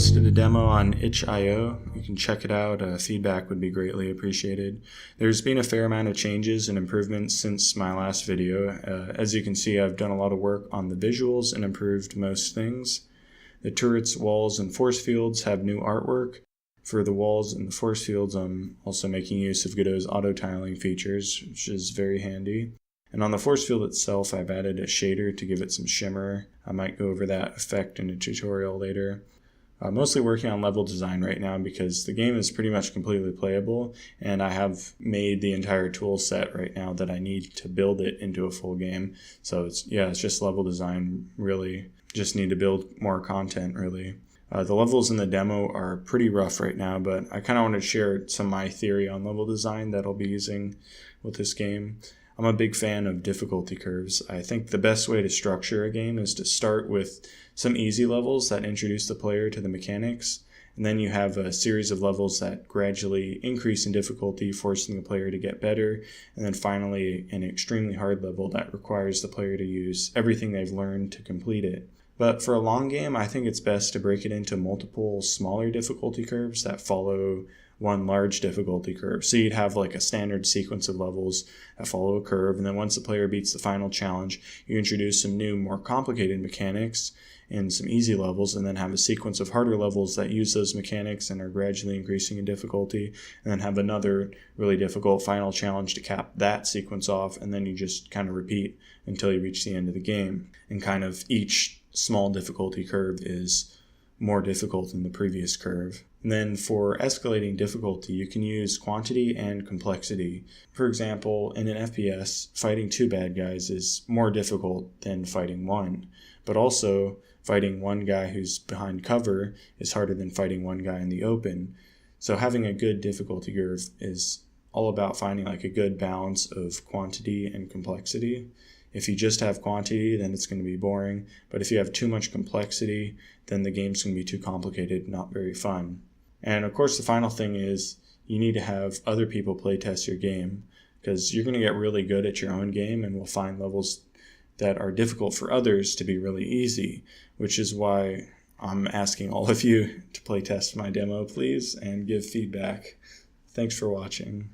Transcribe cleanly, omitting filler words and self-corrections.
posted a demo on itch.io. You can check it out. Feedback would be greatly appreciated. There's been a fair amount of changes and improvements since my last video. As you can see, I've done a lot of work on the visuals and improved most things. The turrets, walls, and force fields have new artwork. For the walls and the force fields, I'm also making use of Godot's auto-tiling features, which is very handy. And on the force field itself, I've added a shader to give it some shimmer. I might go over that effect in a tutorial later. I'm mostly working on level design right now because the game is pretty much completely playable, and I have made the entire tool set right now that I need to build it into a full game. So it's just level design, really. Just need to build more content, really. The levels in the demo are pretty rough right now, but I kind of want to share some of my theory on level design that I'll be using with this game. I'm a big fan of difficulty curves. I think the best way to structure a game is to start with some easy levels that introduce the player to the mechanics, and then you have a series of levels that gradually increase in difficulty, forcing the player to get better, and then finally an extremely hard level that requires the player to use everything they've learned to complete it. But for a long game, I think it's best to break it into multiple smaller difficulty curves that follow one large difficulty curve. So you'd have like a standard sequence of levels that follow a curve, and then once the player beats the final challenge, you introduce some new, more complicated mechanics in some easy levels, and then have a sequence of harder levels that use those mechanics and are gradually increasing in difficulty, and then have another really difficult final challenge to cap that sequence off, and then you just kind of repeat until you reach the end of the game. And kind of each small difficulty curve is more difficult than the previous curve. And then for escalating difficulty, you can use quantity and complexity. For example, in an FPS, fighting two bad guys is more difficult than fighting one. But also, fighting one guy who's behind cover is harder than fighting one guy in the open. So having a good difficulty curve is all about finding like a good balance of quantity and complexity. If you just have quantity, then it's going to be boring. But if you have too much complexity, then the game's going to be too complicated, not very fun. And of course, the final thing is you need to have other people playtest your game, because you're going to get really good at your own game and will find levels that are difficult for others to be really easy, which is why I'm asking all of you to playtest my demo, please, and give feedback. Thanks for watching.